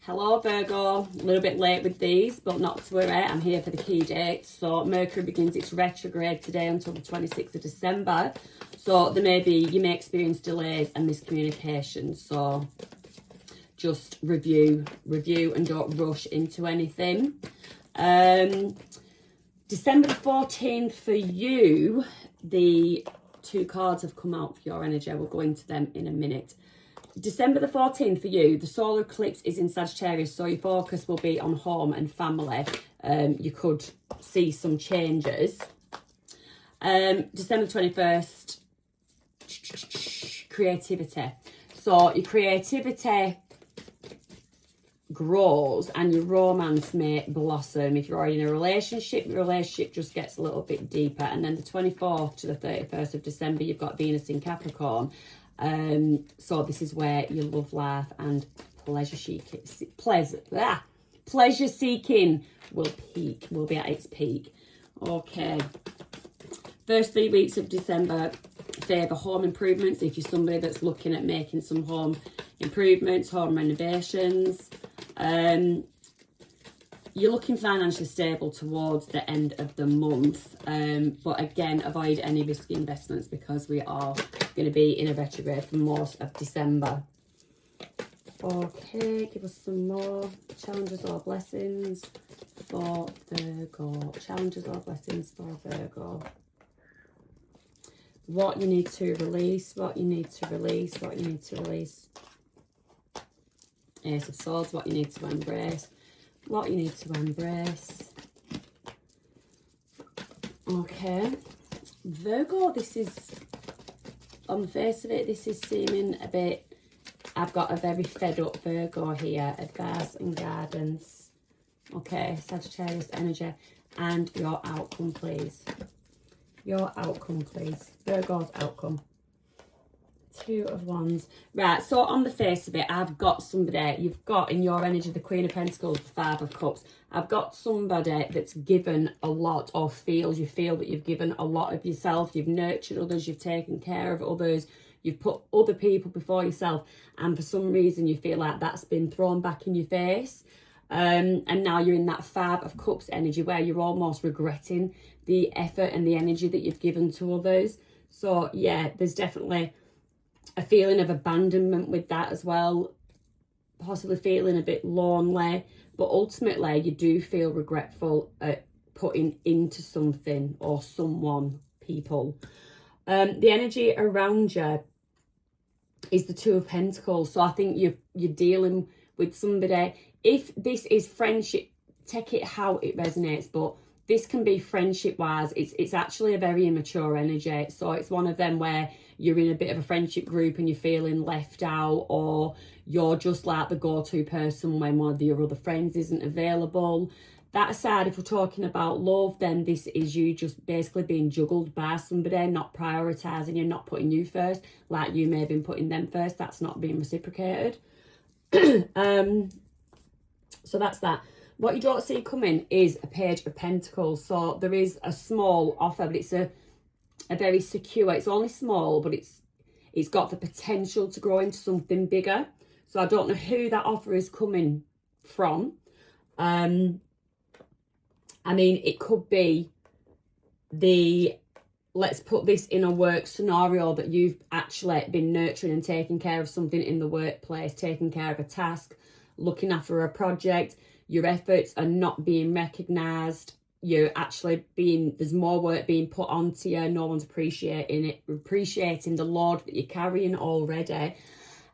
Hello Virgo, a little bit late with these, but not to worry, I'm here for the key dates. So Mercury begins its retrograde today until the 26th of December. So you may experience delays and miscommunication. So just review and don't rush into anything. December the 14th for you, the two cards have come out for your energy. I will go into them in a minute. December the 14th for you, the solar eclipse is in Sagittarius, so your focus will be on home and family. You could see some changes. December 21st, creativity. So your creativity grows and your romance may blossom. If you're already in a relationship, your relationship just gets a little bit deeper. And then the 24th to the 31st of December, you've got Venus in Capricorn. So this is where your love life and pleasure seeking will be at its peak. Okay. First 3 weeks of December favour home improvements. If you're somebody that's looking at making some home improvements, home renovations, you're looking financially stable towards the end of the month. But again, avoid any risky investments because we are going to be in a retrograde for most of December. Okay, give us some more challenges or blessings for Virgo. Challenges or blessings for Virgo. What you need to release, what you need to release, what you need to release. Ace of Swords, what you need to embrace. What you need to embrace. Okay. Virgo, this is, on the face of it, this is seeming a bit, I've got a very fed up Virgo here. Advice and guidance. Okay, Sagittarius energy. And your outcome, please. Your outcome, please. Virgo's outcome. Two of Wands. Right, so on the face of it, I've got somebody, you've got in your energy the Queen of Pentacles, the Five of Cups. I've got somebody that's given a lot or you feel that you've given a lot of yourself. You've nurtured others, you've taken care of others, you've put other people before yourself. And for some reason, you feel like that's been thrown back in your face. And now you're in that Five of Cups energy where you're almost regretting the effort and the energy that you've given to others. So yeah, there's definitely a feeling of abandonment with that as well, possibly feeling a bit lonely, but ultimately you do feel regretful at putting into something or someone, people. The energy around you is the Two of Pentacles, so I think you're dealing with somebody. If this is friendship, take it how it resonates, but this can be friendship wise. It's actually a very immature energy, so it's one of them where you're in a bit of a friendship group and you're feeling left out, or you're just like the go-to person when one of your other friends isn't available. That aside, if we're talking about love, then this is you just basically being juggled by somebody, not prioritising you, not putting you first, like you may have been putting them first. That's not being reciprocated. So that's that. What you don't see coming is a Page of Pentacles. So there is a small offer, but it's a very secure, it's only small, but it's got the potential to grow into something bigger. So I don't know who that offer is coming from. I mean, it could be let's put this in a work scenario, that you've actually been nurturing and taking care of something in the workplace, taking care of a task, looking after a project. Your efforts are not being recognised. You're actually there's more work being put onto you. No one's appreciating the load that you're carrying already.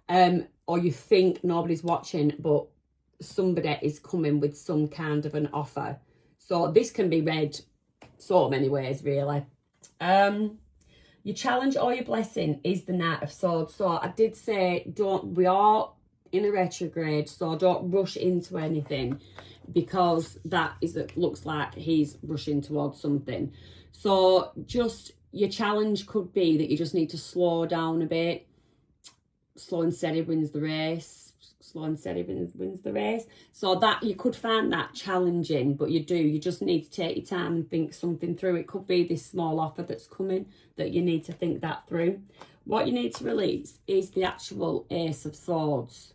Or you think nobody's watching, but somebody is coming with some kind of an offer. So this can be read so many ways, really. Your challenge or your blessing is the Knight of Swords. So I did say, we are in a retrograde, so don't rush into anything, because it looks like he's rushing towards something. So just your challenge could be that you just need to slow down a bit. Slow and steady wins the race. Slow and steady wins the race. So that you could find that challenging, but you just need to take your time and think something through. It could be this small offer that's coming that you need to think that through. What you need to release is the actual Ace of Swords.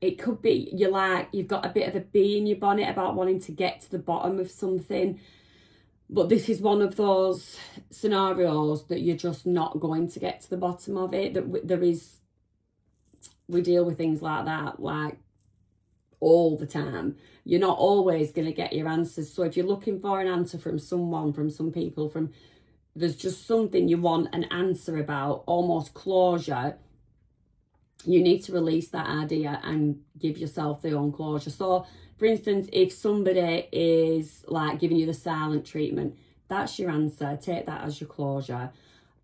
it could be you've got a bit of a bee in your bonnet about wanting to get to the bottom of something. But this is one of those scenarios that you're just not going to get to the bottom of it. We deal with things like that, like all the time. You're not always going to get your answers. So if you're looking for an answer from someone, from some people, there's just something you want an answer about, almost closure, you need to release that idea and give yourself their own closure. So, for instance, if somebody is like giving you the silent treatment, that's your answer. Take that as your closure.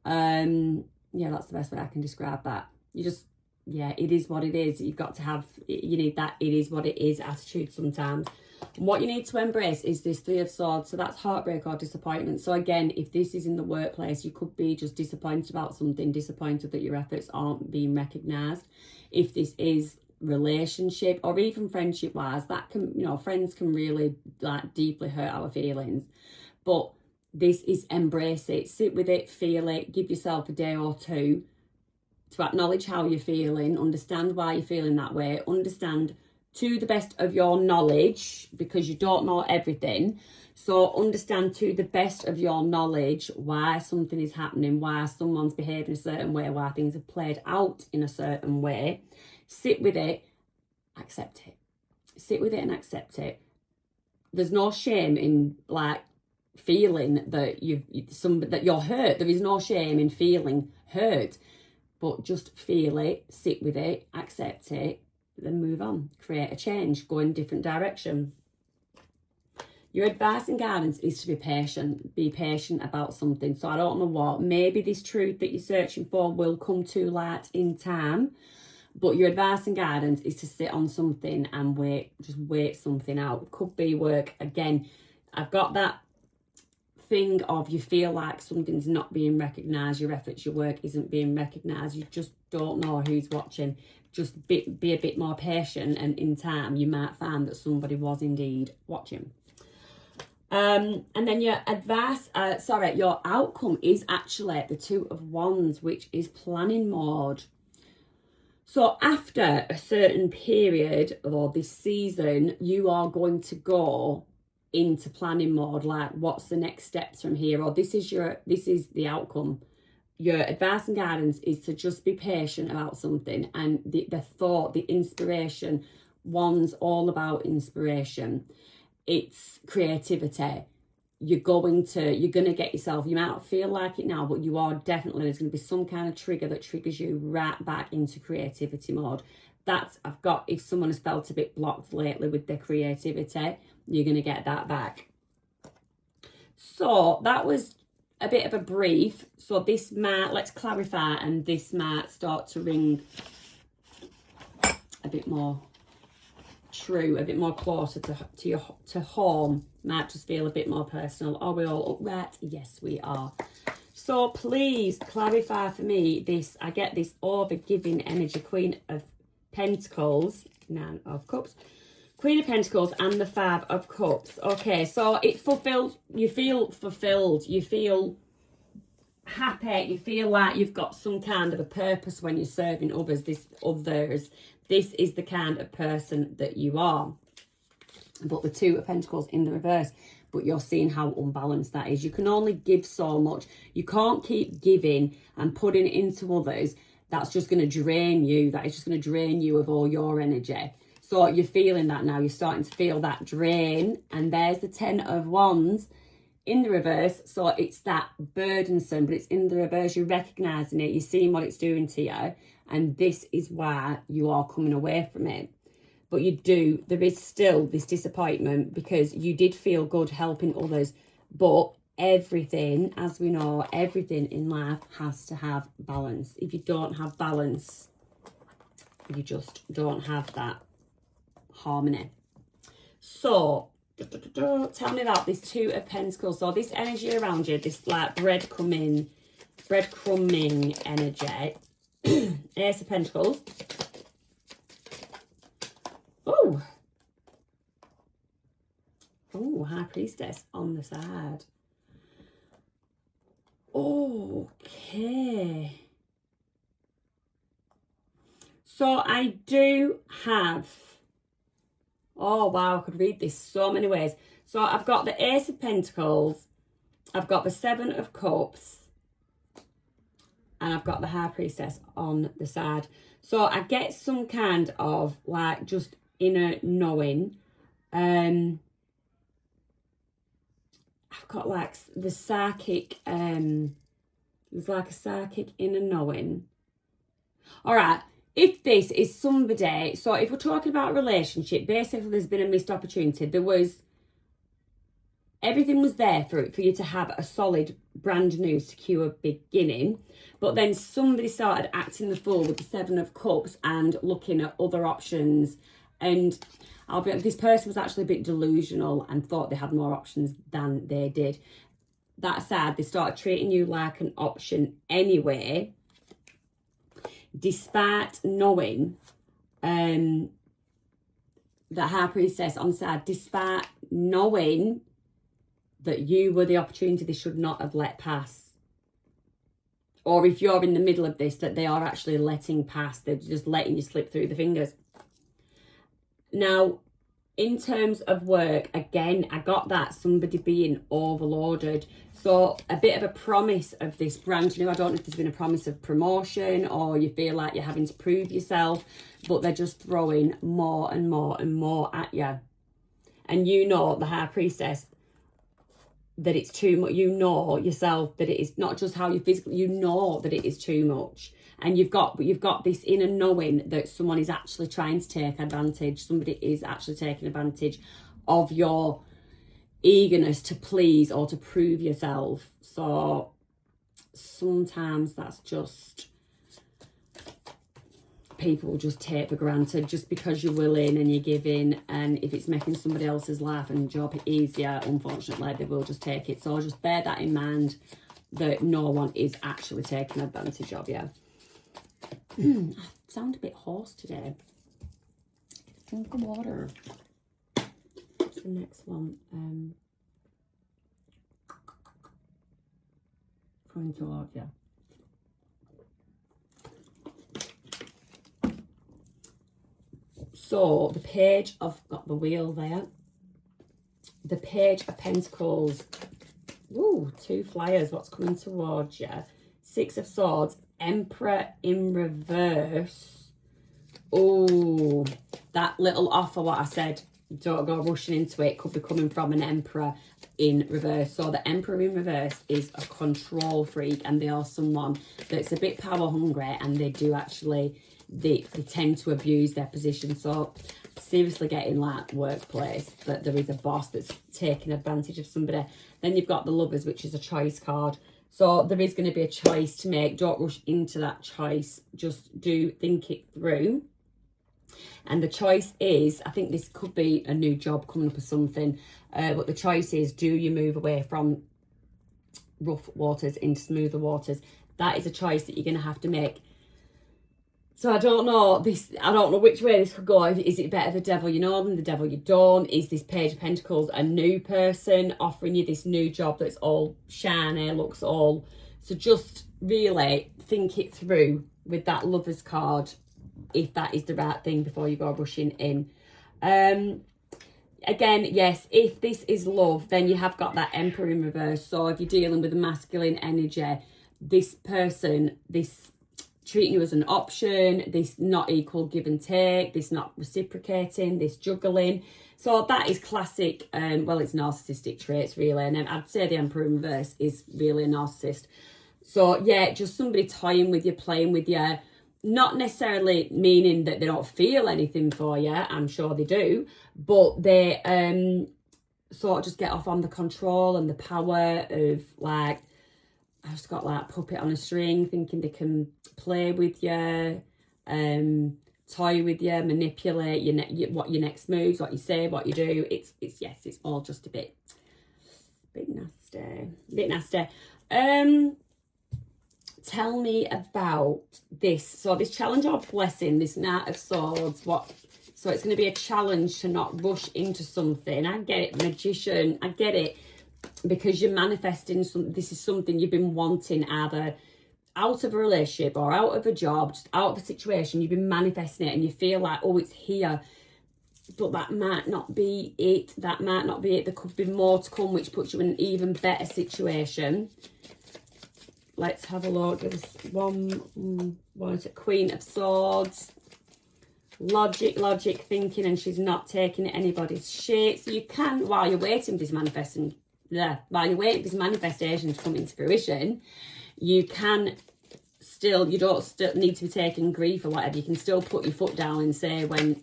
Yeah, that's the best way I can describe that. It is what it is. You've got to you need that it is what it is attitude sometimes. And what you need to embrace is this Three of Swords. So that's heartbreak or disappointment. So again, if this is in the workplace, you could be just disappointed about something, disappointed that your efforts aren't being recognised. If this is relationship or even friendship wise, that can, friends can really like deeply hurt our feelings. But this is embrace it, sit with it, feel it, give yourself a day or two to acknowledge how you're feeling, understand why you're feeling that way, understand to the best of your knowledge, because you don't know everything. So understand to the best of your knowledge why something is happening, why someone's behaving a certain way, why things have played out in a certain way. Sit with it, accept it. Sit with it and accept it. There's no shame in like feeling that that you're hurt. There is no shame in feeling hurt. But just feel it, sit with it, accept it, then move on. Create a change, go in a different direction. Your advice and guidance is to be patient. Be patient about something. So I don't know what. Maybe this truth that you're searching for will come to light in time. But your advice and guidance is to sit on something and wait. Just wait something out. Could be work. Again, I've got that thing of you feel like something's not being recognised, your efforts, your work isn't being recognised, you just don't know who's watching. Just be a bit more patient, and in time you might find that somebody was indeed watching. And then your your outcome is actually the Two of Wands, which is planning mode. So after a certain period or this season, you are going to go into planning mode, like what's the next steps from here, or this is the outcome. Your advice and guidance is to just be patient about something, and the thought, the inspiration. One's all about inspiration. It's creativity. You're gonna get yourself, you might not feel like it now, but you are definitely, there's gonna be some kind of trigger that triggers you right back into creativity mode. If someone has felt a bit blocked lately with their creativity, you're going to get that back. So that was a bit of a brief. So let's clarify, and this might start to ring a bit more true, a bit more closer to home. Might just feel a bit more personal. Are we all up right? Yes, we are. So please clarify for me this. I get this over-giving energy, Queen of Pentacles, Nine of Cups, Queen of Pentacles, and the Five of Cups. Okay, so it fulfilled. You feel fulfilled. You feel happy. You feel like you've got some kind of a purpose when you're serving others. This is the kind of person that you are. But the Two of Pentacles in the reverse. But you're seeing how unbalanced that is. You can only give so much. You can't keep giving and putting it into others. That's just going to drain you. That is just going to drain you of all your energy. So you're feeling that now. You're starting to feel that drain. And there's the Ten of Wands in the reverse. So it's that burdensome, but it's in the reverse. You're recognising it. You're seeing what it's doing to you. And this is why you are coming away from it. But there is still this disappointment, because you did feel good helping others. But everything, as we know, everything in life has to have balance. If you don't have balance, you just don't have that harmony. So tell me about this Two of Pentacles. So this energy around you, this like breadcrumbing energy. Ace of Pentacles. Oh, High Priestess on the side. Okay. So I do have, oh wow, I could read this so many ways. So I've got the Ace of Pentacles, I've got the Seven of Cups, and I've got the High Priestess on the side. So I get some kind of like just inner knowing. I've got like the psychic, there's like a psychic inner knowing. All right, if this is somebody, so if we're talking about a relationship, basically there's been a missed opportunity. Everything was there for you to have a solid, brand new, secure beginning. But then somebody started acting the fool with the Seven of Cups and looking at other options. And this person was actually a bit delusional and thought they had more options than they did. That said, they started treating you like an option anyway, despite knowing the High Priestess on the side, despite knowing that you were the opportunity they should not have let pass. Or if you're in the middle of this, that they are actually letting pass. They're just letting you slip through the fingers. Now, in terms of work, again, I got that somebody being overloaded. So a bit of a promise of this brand new. I don't know if there's been a promise of promotion or you feel like you're having to prove yourself, but they're just throwing more and more and more at you. And you know, the High Priestess, that it's too much. You know yourself that it is not just how you physically, you know that it is too much. And you've got this inner knowing that someone is actually trying to take advantage. Somebody is actually taking advantage of your eagerness to please or to prove yourself. So sometimes that's just, people just take for granted just because you're willing and you're giving, and if it's making somebody else's life and job easier, unfortunately they will just take it. So just bear that in mind, that no one is actually taking advantage of you. I sound a bit hoarse today. Drink of water. What's the next one? Coming towards you. So the page, I've got the wheel there. The Page of Pentacles. Ooh, 2 flyers. What's coming towards you? 6 of Swords. Emperor in reverse. Oh, that little offer, what I said, don't go rushing into it, could be coming from an Emperor in reverse. So the Emperor in reverse is a control freak, and they are someone that's a bit power hungry, and they do actually, they tend to abuse their position. So seriously getting like workplace, that there is a boss that's taking advantage of somebody. Then you've got the Lovers, which is a choice card. So there is going to be a choice to make. Don't rush into that choice. Just think it through. And the choice is, I think this could be a new job coming up or something. But the choice is, do you move away from rough waters into smoother waters? That is a choice that you're going to have to make. So I don't know which way this could go. Is it better the devil you know than the devil you don't? Is this Page of Pentacles a new person offering you this new job that's all shiny, looks all... So just really think it through with that Lovers card, if that is the right thing, before you go rushing in. Again, yes, if this is love, then you have got that Emperor in reverse. So if you're dealing with a masculine energy, this person, this treating you as an option, this not equal give and take, this not reciprocating, this juggling. So that is classic, well, it's narcissistic traits really. And I'd say the Emperor in reverse is really a narcissist. So yeah, just somebody toying with you, playing with you, not necessarily meaning that they don't feel anything for you. I'm sure they do, but they sort of just get off on the control and the power of, like, I just got like puppet on a string, thinking they can play with you, toy with you, manipulate what your next moves, what you say, what you do. It's all just a bit nasty. Tell me about this. So this challenge or blessing, this Knight of Swords, so it's going to be a challenge to not rush into something. I get it, Magician, I get it, because you're manifesting something. This is something you've been wanting, either out of a relationship or out of a job, just out of a situation, you've been manifesting it and you feel like, oh, it's here, but that might not be it. That might not be it. There could be more to come, which puts you in an even better situation. Let's have a look. There's one is a Queen of Swords. Logic thinking, and she's not taking anybody's shit. So you can, while you're waiting for this manifestation to come into fruition, you can still, you don't still need to be taking grief or whatever. You can still put your foot down and say when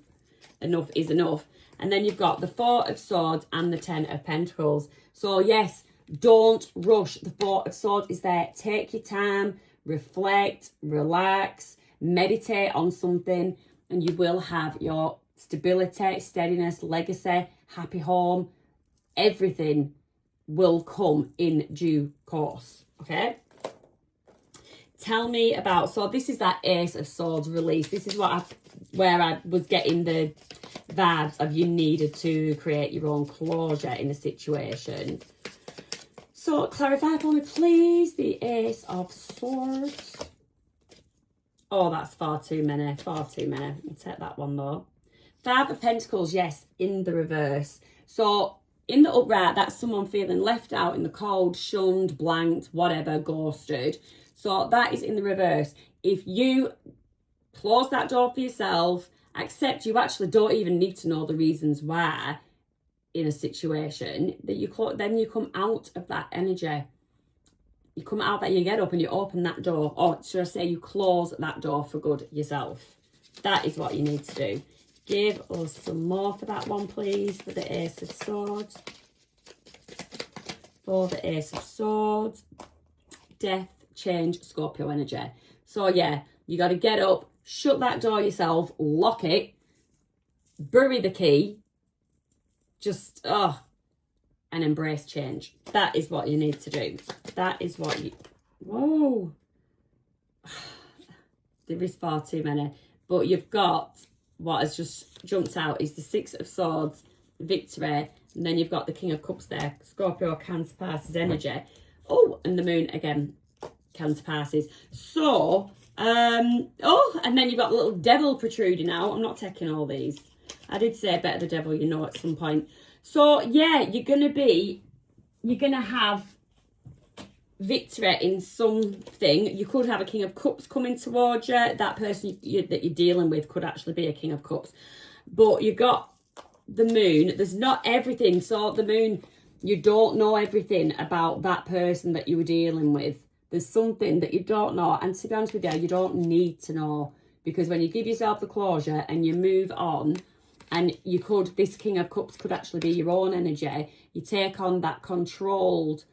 enough is enough. And then you've got the Four of Swords and the Ten of Pentacles. So yes, don't rush. The Four of Swords is there. Take your time, reflect, relax, meditate on something, and you will have your stability, steadiness, legacy, happy home. Everything will come in due course. Okay? Tell me about, so this is that Ace of Swords release. This is where I was getting the vibes of you needed to create your own closure in a situation. So clarify for me, please, the Ace of Swords. Oh, that's far too many, far too many. I'll take that one though. Five of Pentacles, yes, in the reverse. So in the upright, that's someone feeling left out in the cold, shunned, blanked, whatever, ghosted. So that is in the reverse. If you close that door for yourself, accept you actually don't even need to know the reasons why in a situation, that you then you come out of that energy. You come out that, you get up and you open that door, or should I say you close that door for good yourself. That is what you need to do. Give us some more for that one, please, for the Ace of Swords. For the Ace of Swords. Death, change, Scorpio energy. So yeah, you got to get up, shut that door yourself, lock it, bury the key, just, and embrace change. That is what you need to do. That is what you... Whoa. There is far too many. But you've got, what has just jumped out is the Six of Swords, victory, and then you've got the King of Cups there, Scorpio, Cancer, Pisces energy. Oh, and the Moon again, Cancer, Pisces. So, and then you've got the little devil protruding out. I'm not taking all these. I did say better the devil, you know, at some point. So, yeah, you're going to have victory in something. You could have a King of Cups coming towards you. That person that you're dealing with could actually be a King of Cups. But you've got the Moon. There's not everything. So, the Moon, you don't know everything about that person that you were dealing with. There's something that you don't know. And to be honest with you, you don't need to know. Because when you give yourself the closure and you move on, and you could, this King of Cups could actually be your own energy. You take on that controlled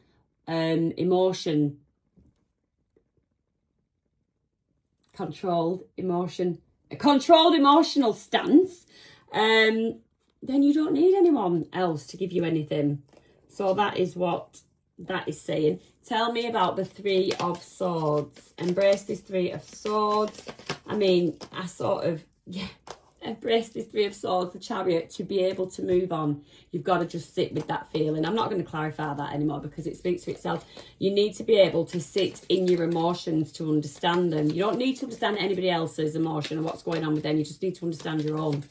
controlled emotional stance. Then you don't need anyone else to give you anything. So that is what that is saying. Tell me about the Three of Swords. Embrace this Three of Swords. I mean, embrace this Three of Swords, the Chariot, to be able to move on. You've got to just sit with that feeling. I'm not going to clarify that anymore because it speaks for itself. You need to be able to sit in your emotions to understand them. You don't need to understand anybody else's emotion or what's going on with them. You just need to understand your own.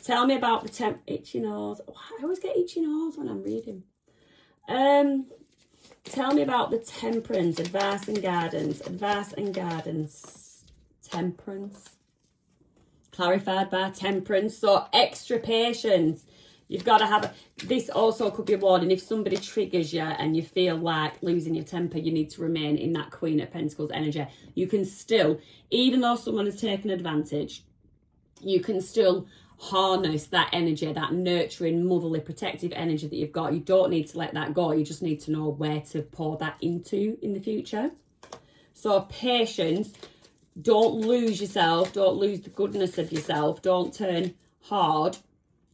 Tell me about the itchy nose. Oh, I always get itchy nose when I'm reading. Tell me about the Temperance, advice and guidance. Advice and guidance. Temperance. Clarified by Temperance. So extra patience. You've got to have this also could be a warning. If somebody triggers you and you feel like losing your temper, you need to remain in that Queen of Pentacles energy. You can still, even though someone has taken advantage, you can still harness that energy, that nurturing, motherly, protective energy that you've got. You don't need to let that go. You just need to know where to pour that into in the future. So patience. Don't lose yourself. Don't lose the goodness of yourself. Don't turn hard.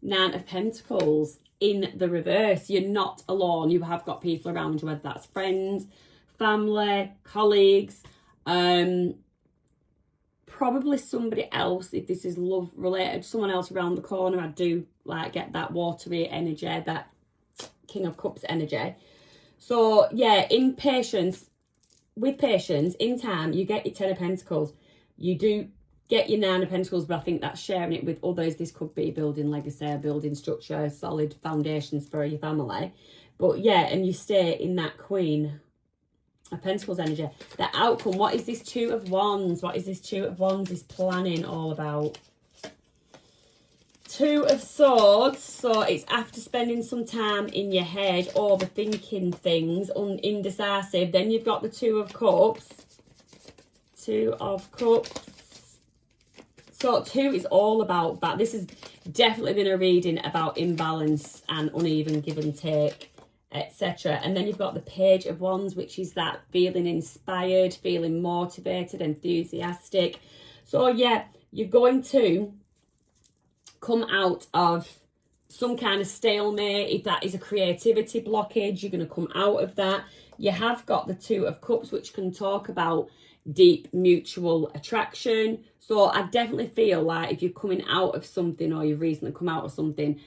Nine of Pentacles in the reverse. You're not alone. You have got people around you, whether that's friends, family, colleagues, probably somebody else, if this is love related, someone else around the corner. I do like get that watery energy, that King of Cups energy. So yeah, in patience, with patience, in time, you get your 10 of Pentacles. You do get your 9 of Pentacles, but I think that's sharing it with others. This could be building legacy, building structure, solid foundations for your family. But yeah, and you stay in that Queen of Pentacles energy. The outcome, what is this 2 of Wands? What is this 2 of Wands is planning all about? 2 of Swords, so it's after spending some time in your head, overthinking things, indecisive. Then you've got the 2 of Cups. 2 of Cups. So 2 is all about that. This has definitely been a reading about imbalance and uneven give and take, etc. And then you've got the Page of Wands, which is that feeling inspired, feeling motivated, enthusiastic. So yeah, you're going to come out of some kind of stalemate. If that is a creativity blockage, you're going to come out of that. You have got the 2 of Cups, which can talk about deep mutual attraction. So I definitely feel like if you're coming out of something, or you've recently come out of something,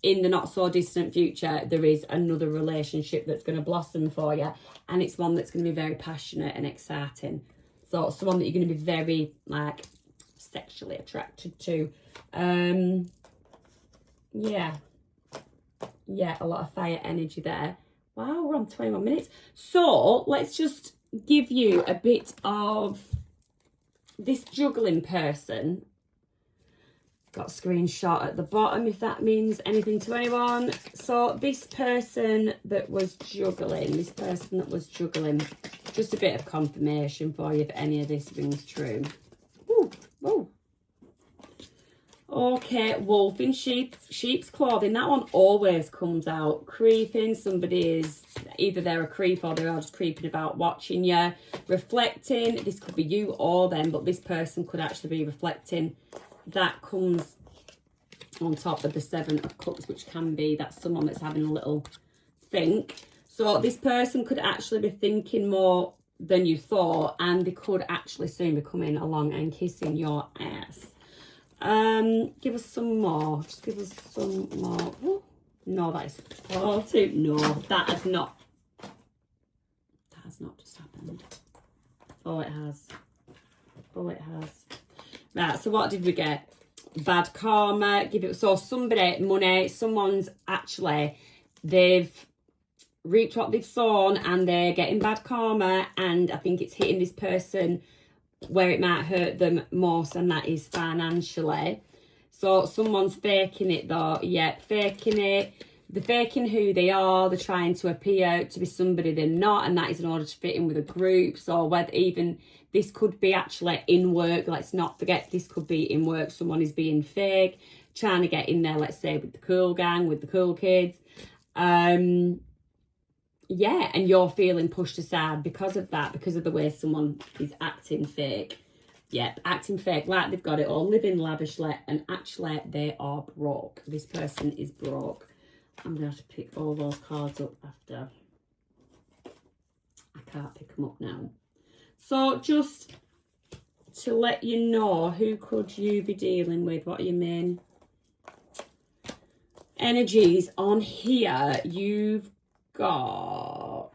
in the not so distant future, there is another relationship that's going to blossom for you, and it's one that's going to be very passionate and exciting. So someone that you're going to be very like sexually attracted to. Yeah, a lot of fire energy there. Wow, we're on 21 minutes. So let's just give you a bit of this juggling person. Got a screenshot at the bottom if that means anything to anyone. So this person that was juggling, just a bit of confirmation for you if any of this rings true. Ooh, ooh. Okay, wolf in sheep's clothing. That one always comes out. Creeping. Somebody is, either they're a creep or they're just creeping about watching you. Reflecting. This could be you or them, but this person could actually be reflecting. That comes on top of the 7 of Cups, which can be, that's someone that's having a little think. So this person could actually be thinking more than you thought, and they could actually soon be coming along and kissing your ass. Give us some more. Just give us some more. Ooh, no, that is far too. No, that has not just happened. Oh, it has. Right, so what did we get? Bad karma. Give it. So somebody, money, someone's actually, they've reaped what they've sown and they're getting bad karma, and I think it's hitting this person where it might hurt them most, and that is financially. So someone's faking it though. Yep, faking it. They're faking who they are. They're trying to appear to be somebody they're not, and that is in order to fit in with a group. So whether even this could be actually in work, let's not forget this could be in work. Someone is being fake, trying to get in there, let's say, with the cool gang, with the cool kids. Yeah, and you're feeling pushed aside because of that, because of the way someone is acting fake. Yep, acting fake, like they've got it all, living lavishly, and actually they are broke. This person is broke. I'm going to have to pick all those cards up after. I can't pick them up now. So just to let you know, who could you be dealing with? What are your main energies on here? You've got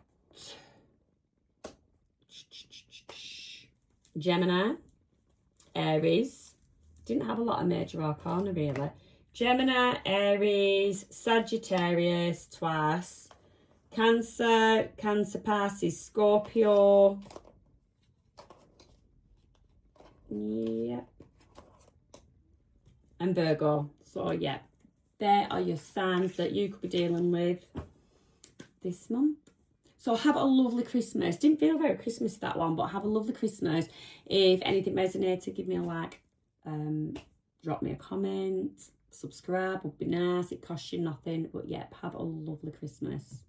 Gemini, Aries. Didn't have a lot of major arcana really. Gemini, Aries, Sagittarius twice, Cancer, Pisces, Scorpio. Yep. And Virgo. So yeah, there are your signs that you could be dealing with this month. So have a lovely Christmas. Didn't feel very Christmas that one, but have a lovely Christmas. If anything resonated, give me a like, drop me a comment, subscribe would be nice. It costs you nothing, but yeah, have a lovely Christmas.